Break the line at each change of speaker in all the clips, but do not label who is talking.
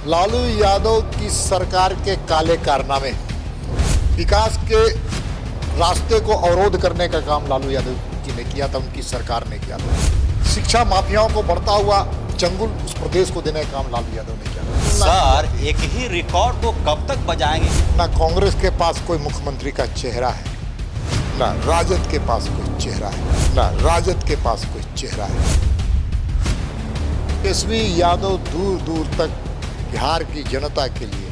लालू यादव की सरकार के काले कारनामे, विकास के रास्ते को अवरोध करने का काम लालू यादव जी ने किया था, उनकी सरकार ने किया था। शिक्षा माफियाओं को बढ़ता हुआ चंगुल उस प्रदेश को देने का काम लालू यादव ने किया था।
सर, एक ही रिकॉर्ड को कब तक बजाएंगे?
ना कांग्रेस के पास कोई मुख्यमंत्री का चेहरा है, ना राजद के पास कोई चेहरा है, ना राजद के पास कोई चेहरा है। तेजस्वी यादव दूर दूर तक बिहार की जनता के लिए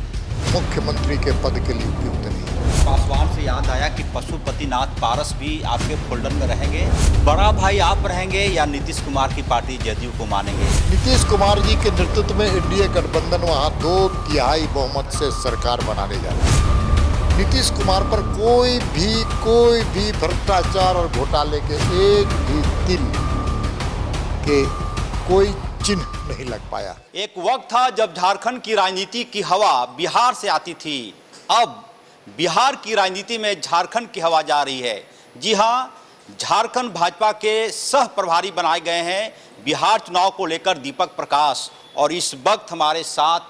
मुख्यमंत्री के पद के लिए उपयुक्त नहीं।
पासवान से याद आया कि पशुपतिनाथ पारस भी आपके फोल्डर में रहेंगे। बड़ा भाई आप रहेंगे या नीतीश कुमार की पार्टी जदयू को मानेंगे?
नीतीश कुमार जी के नेतृत्व में एनडीए गठबंधन वहां 2/3 बहुमत से सरकार बनाने जा रही है। नीतीश कुमार पर कोई भी भ्रष्टाचार और घोटाले के एक भी तिल के कोई चिन्ह नहीं लग पाया।
एक वक्त था जब झारखंड की राजनीति की हवा बिहार से आती थी। अब बिहार की राजनीति में झारखंड की हवा जा रही है। जी हाँ, झारखंड भाजपा के सह प्रभारी बनाए गए हैं बिहार चुनाव को लेकर दीपक प्रकाश, और इस वक्त हमारे साथ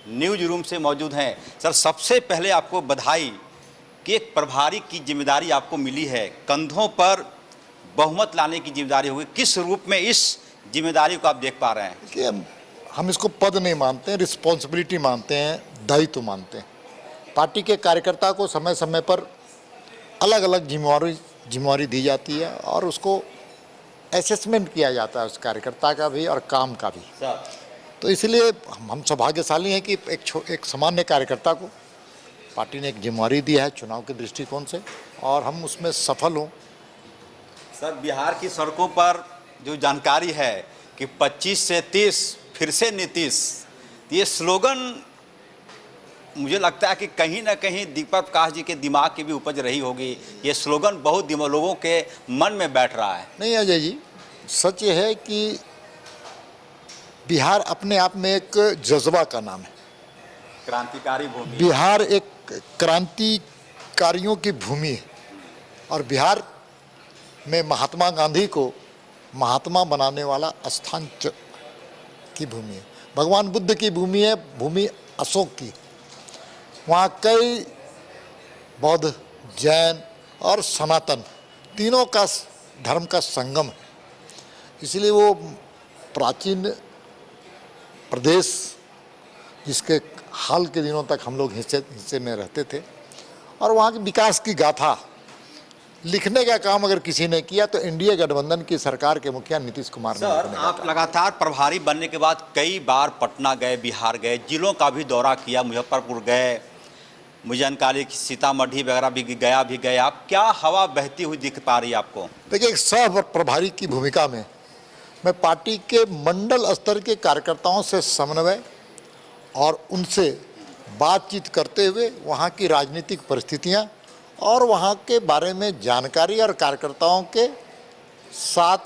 न्यूज रूम से मौजूद हैं। सर, सबसे पहले आपको बधाई कि एक प्रभारी की जिम्मेदारी आपको मिली है, कंधों पर बहुमत लाने की जिम्मेदारी होगी। किस रूप में इस जिम्मेदारी को आप देख पा रहे हैं?
कि हम इसको पद नहीं मानते हैं, रिस्पॉन्सिबिलिटी मानते हैं, दायित्व मानते हैं। पार्टी के कार्यकर्ता को समय समय पर अलग अलग जिम्मेवारी दी जाती है और उसको असेसमेंट किया जाता है, उस कार्यकर्ता का भी और काम का भी। तो इसलिए हम सौभाग्यशाली हैं कि एक सामान्य कार्यकर्ता को पार्टी ने एक जिम्मेवारी दी है चुनाव के दृष्टिकोण से, और हम उसमें सफल हों।
सर, बिहार की सड़कों पर जो जानकारी है कि 25 से 30 फिर से नीतीश, ये स्लोगन मुझे लगता है कि कहीं ना कहीं दीपक प्रकाश जी के दिमाग की भी उपज रही होगी। ये स्लोगन बहुत लोगों के मन में बैठ रहा है।
नहीं अजय जी, सच ये है कि बिहार अपने आप में एक जज्बा का नाम है।
क्रांतिकारी भूमि,
बिहार एक क्रांतिकारियों की भूमि है, और बिहार में महात्मा गांधी को महात्मा बनाने वाला स्थान की भूमि है। भगवान बुद्ध की भूमि है, भूमि अशोक की। वहाँ कई बौद्ध, जैन और सनातन तीनों का धर्म का संगम है। इसलिए वो प्राचीन प्रदेश जिसके हाल के दिनों तक हम लोग हिस्से में रहते थे, और वहाँ की विकास की गाथा लिखने का काम अगर किसी ने किया तो एनडीए गठबंधन की सरकार के मुखिया नीतीश कुमार ने।
सर, आप लगातार प्रभारी बनने के बाद कई बार पटना गए, बिहार गए, जिलों का भी दौरा किया, मुजफ्फरपुर गए, मुझे जानकारी की सीतामढ़ी वगैरह भी गए। आप क्या हवा बहती हुई दिख पा रही है आपको?
देखिए, एक सह प्रभारी की भूमिका में मैं पार्टी के मंडल स्तर के कार्यकर्ताओं से समन्वय और उनसे बातचीत करते हुए वहाँ की राजनीतिक परिस्थितियाँ और वहाँ के बारे में जानकारी और कार्यकर्ताओं के साथ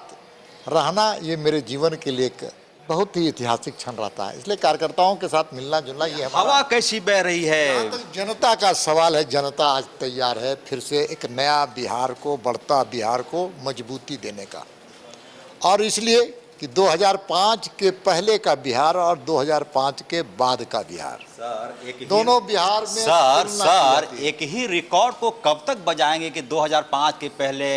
रहना, ये मेरे जीवन के लिए एक बहुत ही ऐतिहासिक क्षण रहता है। इसलिए कार्यकर्ताओं के साथ मिलना जुलना, ये
हवा कैसी बह रही है?
तो जनता का सवाल है। जनता आज तैयार है फिर से एक नया बिहार को, बढ़ता बिहार को मजबूती देने का, और इसलिए कि 2005 के पहले का बिहार और 2005 के बाद का बिहार, दोनों बिहार में
सर, एक ही रिकॉर्ड को कब तक बजाएंगे कि 2005 के पहले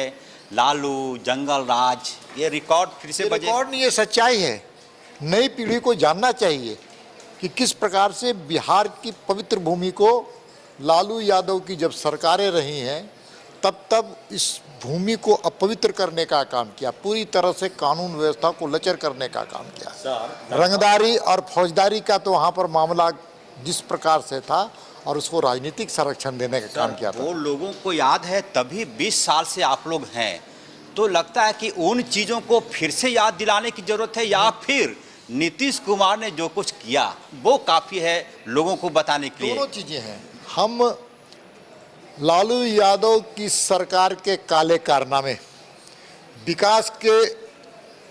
लालू, जंगल राज, ये रिकॉर्ड फिर से बजे?
रिकॉर्ड नहीं, ये सच्चाई है। नई पीढ़ी को जानना चाहिए कि किस प्रकार से बिहार की पवित्र भूमि को लालू यादव की जब सरकारें रही हैं तब इस भूमि को अपवित्र करने का काम किया, पूरी तरह से कानून व्यवस्था को लचर करने का काम किया। रंगदारी और फौजदारी का तो वहाँ पर मामला जिस प्रकार से था, और उसको राजनीतिक संरक्षण देने का काम किया था।
वो लोगों को याद है, तभी 20 साल से आप लोग हैं, तो लगता है कि उन चीज़ों को फिर से याद दिलाने की जरूरत है, या फिर नीतीश कुमार ने जो कुछ किया वो काफ़ी है लोगों को बताने के लिए?
दोनों चीज़ें हैं। हम लालू यादव की सरकार के काले कारनामे, विकास के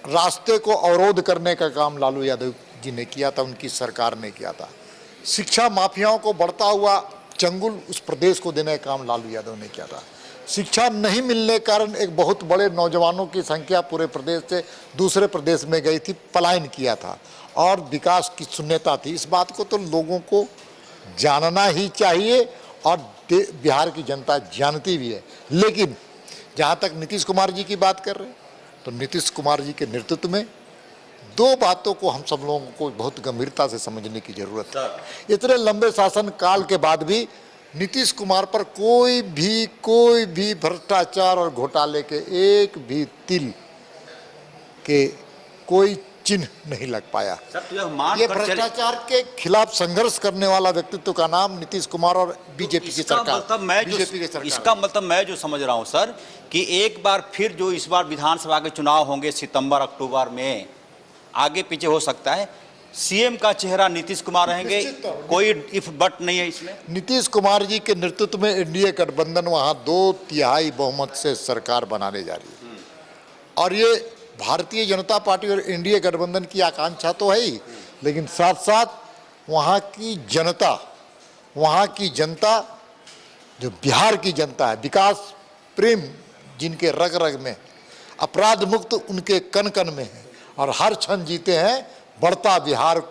रास्ते को अवरोध करने का काम लालू यादव जी ने किया था, उनकी सरकार ने किया था। शिक्षा माफियाओं को बढ़ता हुआ चंगुल उस प्रदेश को देने का काम लालू यादव ने किया था। शिक्षा नहीं मिलने के कारण एक बहुत बड़े नौजवानों की संख्या पूरे प्रदेश से दूसरे प्रदेश में गई थी, पलायन किया था, और विकास की शून्यता थी। इस बात को तो लोगों को जानना ही चाहिए और बिहार की जनता जानती भी है। लेकिन जहाँ तक नीतीश कुमार जी की बात कर रहे हैं, तो नीतीश कुमार जी के नेतृत्व में दो बातों को हम सब लोगों को बहुत गंभीरता से समझने की जरूरत है। इतने लंबे शासन काल के बाद भी नीतीश कुमार पर कोई भी भ्रष्टाचार और घोटाले के एक भी तिल के कोई चिन्ह नहीं लग पाया।
सर तो यह मान
ये
कर चले
भ्रष्टाचार के खिलाफ संघर्ष करने वाला व्यक्तित्व का नाम नीतीश कुमार और बीजेपी की सरकार, बीजेपी की सरकार।
इसका मतलब मैं जो समझ रहा हूं सर कि एक बार फिर जो इस बार विधानसभा के चुनाव होंगे सितंबर अक्टूबर में, आगे पीछे हो सकता है, सीएम का चेहरा नीतीश कुमार रहेंगे, कोई इफ बट नहीं है इसमें।
नीतीश कुमार जी के नेतृत्व में एनडीए गठबंधन वहां 2/3 बहुमत से सरकार बनाने जा रही है। और ये भारतीय जनता पार्टी और एनडीए गठबंधन की आकांक्षा तो है ही, लेकिन साथ साथ वहाँ की जनता जो बिहार की जनता है, विकास प्रेम जिनके रग रग में, अपराध मुक्त उनके कण कण में है और हर क्षण जीते हैं बढ़ता बिहार,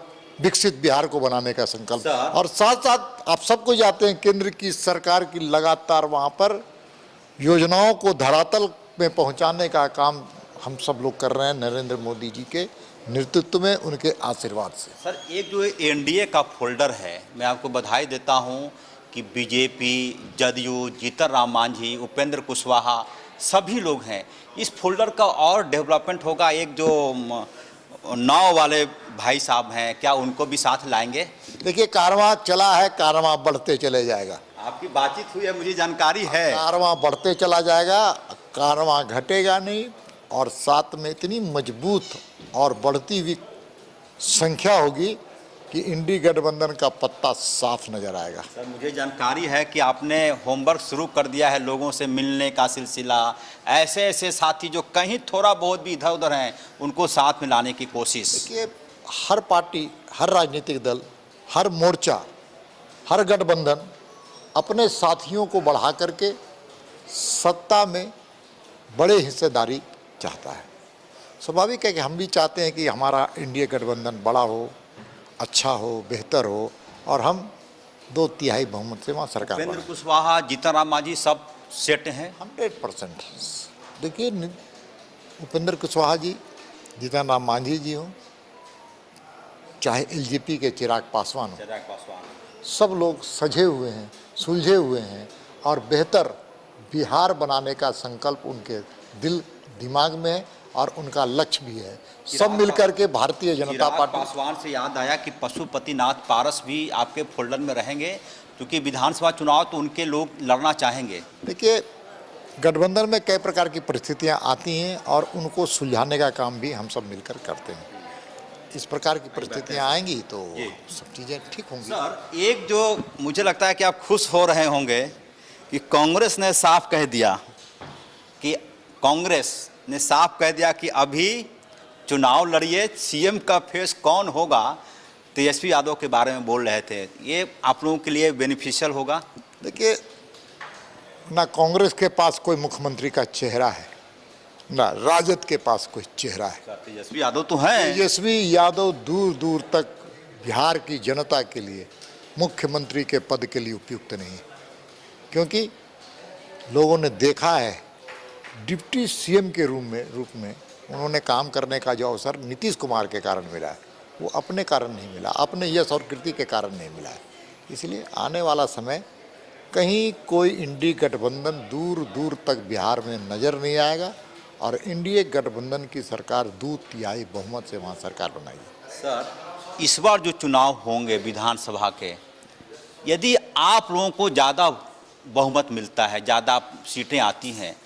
विकसित बिहार को बनाने का संकल्प। और साथ साथ आप सबको जानते हैं केंद्र की सरकार की लगातार वहाँ पर योजनाओं को धरातल में पहुँचाने का काम हम सब लोग कर रहे हैं नरेंद्र मोदी जी के नेतृत्व में, उनके आशीर्वाद से।
सर एक जो एनडीए का फोल्डर है, मैं आपको बधाई देता हूं कि बीजेपी, जदयू, जीतन राम मांझी, उपेंद्र कुशवाहा सभी लोग हैं। इस फोल्डर का और डेवलपमेंट होगा। एक जो नाव वाले भाई साहब हैं, क्या उनको भी साथ लाएंगे?
देखिए कारवां चला है, कारवां बढ़ते चले जाएगा।
आपकी बातचीत हुई है, मुझे जानकारी है।
कारवां बढ़ते चला जाएगा, कारवां घटेगा नहीं। और साथ में इतनी मजबूत और बढ़ती हुई संख्या होगी कि इंडी गठबंधन का पत्ता साफ नजर आएगा।
सर मुझे जानकारी है कि आपने होमवर्क शुरू कर दिया है, लोगों से मिलने का सिलसिला, ऐसे ऐसे साथी जो कहीं थोड़ा बहुत भी इधर उधर हैं उनको साथ में लाने की कोशिश।
देखिए हर पार्टी, हर राजनीतिक दल, हर मोर्चा, हर गठबंधन अपने साथियों को बढ़ा करके सत्ता में बड़े हिस्सेदारी चाहता है। स्वाभाविक है कि हम भी चाहते हैं कि हमारा इंडिया गठबंधन बड़ा हो, अच्छा हो, बेहतर हो और हम 2/3 बहुमत से वहाँ सरकार
उपेंद्र कुशवाहा, जीतन राम मांझी सब सेट हैं
100%। देखिए उपेंद्र कुशवाहा जी, जीतन राम मांझी जी हों, चाहे एलजेपी के चिराग पासवान हो, सब लोग सजे हुए हैं, सुलझे हुए हैं और बेहतर बिहार बनाने का संकल्प उनके दिल दिमाग में है और उनका लक्ष्य भी है। सब मिलकर के भारतीय जनता पार्टी।
पासवान से याद आया कि पशुपतिनाथ पारस भी आपके फोल्डर में रहेंगे, क्योंकि विधानसभा चुनाव तो उनके लोग लड़ना चाहेंगे।
देखिए गठबंधन में कई प्रकार की परिस्थितियां आती हैं और उनको सुलझाने का काम भी हम सब मिलकर करते हैं। इस प्रकार की परिस्थितियां आएंगी तो सब चीज़ें ठीक होंगी।
सर एक जो मुझे लगता है कि आप खुश हो रहे होंगे कि कांग्रेस ने साफ कह दिया कि अभी चुनाव लड़िए, सीएम का फेस कौन होगा तेजस्वी यादव के बारे में बोल रहे थे। ये आप लोगों के लिए बेनिफिशियल होगा?
देखिए ना कांग्रेस के पास कोई मुख्यमंत्री का चेहरा है, ना राजद के पास कोई चेहरा है।
तेजस्वी यादव तो हैं।
तेजस्वी यादव दूर दूर तक बिहार की जनता के लिए मुख्यमंत्री के पद के लिए उपयुक्त नहीं है, क्योंकि लोगों ने देखा है डिप्टी सीएम के रूप में उन्होंने काम करने का जो अवसर नीतीश कुमार के कारण मिला है, वो अपने कारण नहीं मिला, अपने यश और कीर्ति के कारण नहीं मिला है। इसलिए आने वाला समय कहीं कोई इंडी गठबंधन दूर दूर तक बिहार में नज़र नहीं आएगा और इंडिया गठबंधन की सरकार 2/3 बहुमत से वहाँ सरकार बनाएगी।
सर इस बार जो चुनाव होंगे विधानसभा के, यदि आप लोगों को ज़्यादा बहुमत मिलता है, ज़्यादा सीटें आती हैं,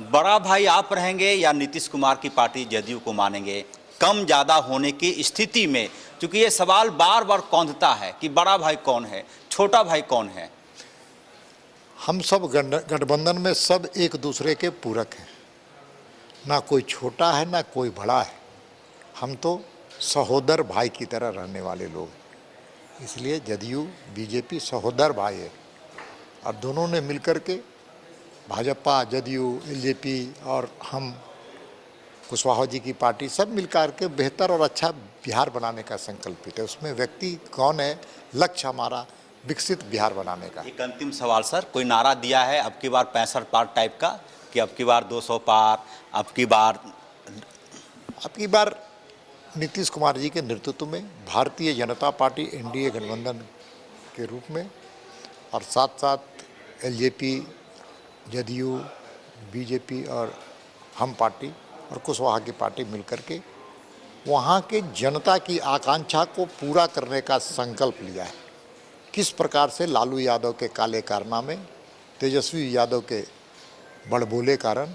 बड़ा भाई आप रहेंगे या नीतीश कुमार की पार्टी जदयू को मानेंगे? कम ज़्यादा होने की स्थिति में, क्योंकि ये सवाल बार बार कौंधता है कि बड़ा भाई कौन है, छोटा भाई कौन है।
हम सब गठबंधन में सब एक दूसरे के पूरक हैं, ना कोई छोटा है ना कोई बड़ा है। हम तो सहोदर भाई की तरह रहने वाले लोग हैं। इसलिए जदयू बीजेपी सहोदर भाई है और दोनों ने मिलकर के भाजपा, जदयू, एलजेपी और हम कुशवाहा जी की पार्टी सब मिलकर के बेहतर और अच्छा बिहार बनाने का संकल्पित है। उसमें व्यक्ति कौन है, लक्ष्य हमारा विकसित बिहार बनाने का।
एक अंतिम सवाल सर, कोई नारा दिया है अब की बार 65 पार टाइप का कि अब की बार 200 पार, अब की बार
नीतीश कुमार जी के नेतृत्व में भारतीय जनता पार्टी एनडीए गठबंधन के रूप में, और साथ साथ एलजेपी, जदयू, बीजेपी और हम पार्टी और कुशवाहा की पार्टी मिलकर के वहाँ के जनता की आकांक्षा को पूरा करने का संकल्प लिया है। किस प्रकार से लालू यादव के काले कारनामे, तेजस्वी यादव के बड़बोले कारण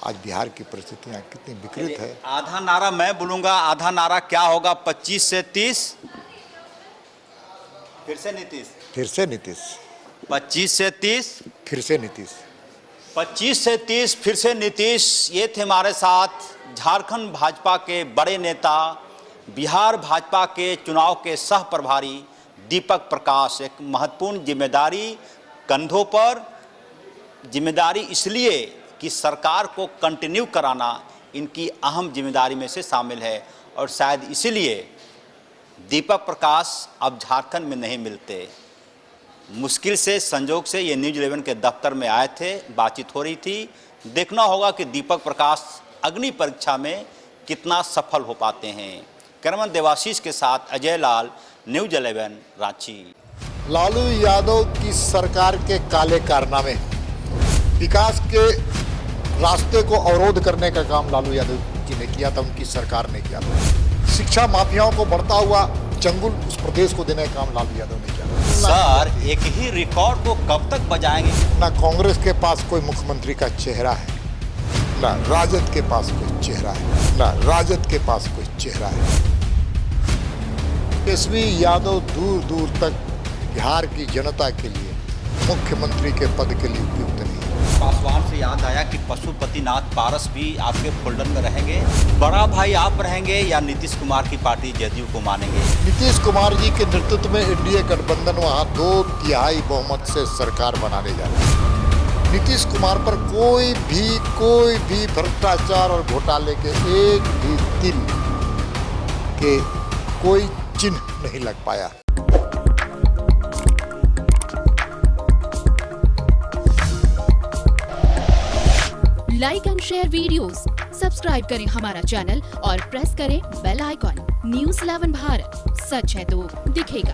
आज बिहार की परिस्थितियाँ कितनी विकृत है।
आधा नारा मैं बोलूंगा, आधा नारा क्या होगा? 25 से 30 फिर से नीतीश,
25 से 30 फिर से नीतीश।
25 से 30 फिर से नीतीश। ये थे हमारे साथ झारखंड भाजपा के बड़े नेता, बिहार भाजपा के चुनाव के सह प्रभारी दीपक प्रकाश। एक महत्वपूर्ण जिम्मेदारी कंधों पर, जिम्मेदारी इसलिए कि सरकार को कंटिन्यू कराना इनकी अहम जिम्मेदारी में से शामिल है, और शायद इसीलिए दीपक प्रकाश अब झारखंड में नहीं मिलते। मुश्किल से, संजोग से ये न्यूज़ 11 के दफ्तर में आए थे, बातचीत हो रही थी। देखना होगा कि दीपक प्रकाश अग्नि परीक्षा में कितना सफल हो पाते हैं। कैमरामैन देवाशीष के साथ अजय लाल, न्यूज़ 11 रांची।
लालू यादव की सरकार के काले कारनामे, विकास के रास्ते को अवरोध करने का काम लालू यादव जी ने किया था, उनकी सरकार ने किया था। शिक्षा माफियाओं को बढ़ता हुआ चंगुल उस प्रदेश को देने का काम लालू यादव ने किया।
सर, एक ही रिकॉर्ड को कब तक बजाएंगे?
ना कांग्रेस के पास कोई मुख्यमंत्री का चेहरा है, ना राजद के पास कोई चेहरा है, ना राजद के पास कोई चेहरा है। तेजस्वी यादव दूर दूर तक बिहार की जनता के लिए मुख्यमंत्री के पद के लिए उपयुक्त नहीं।
पासवान से याद आया कि पशुपतिनाथ पारस भी आपके फोल्डर में रहेंगे। बड़ा भाई आप रहेंगे या नीतीश कुमार की पार्टी जदयू को मानेंगे?
नीतीश कुमार जी के नेतृत्व में एनडीए गठबंधन वहाँ 2/3 बहुमत से सरकार बनाने जा रही है। नीतीश कुमार पर कोई भी भ्रष्टाचार और घोटाले के एक भी तिल के कोई चिन्ह नहीं लग पाया।
Like and share videos, subscribe करें हमारा चैनल और प्रेस करें बेल आइकॉन। न्यूज़ 11 भारत, सच है तो दिखेगा।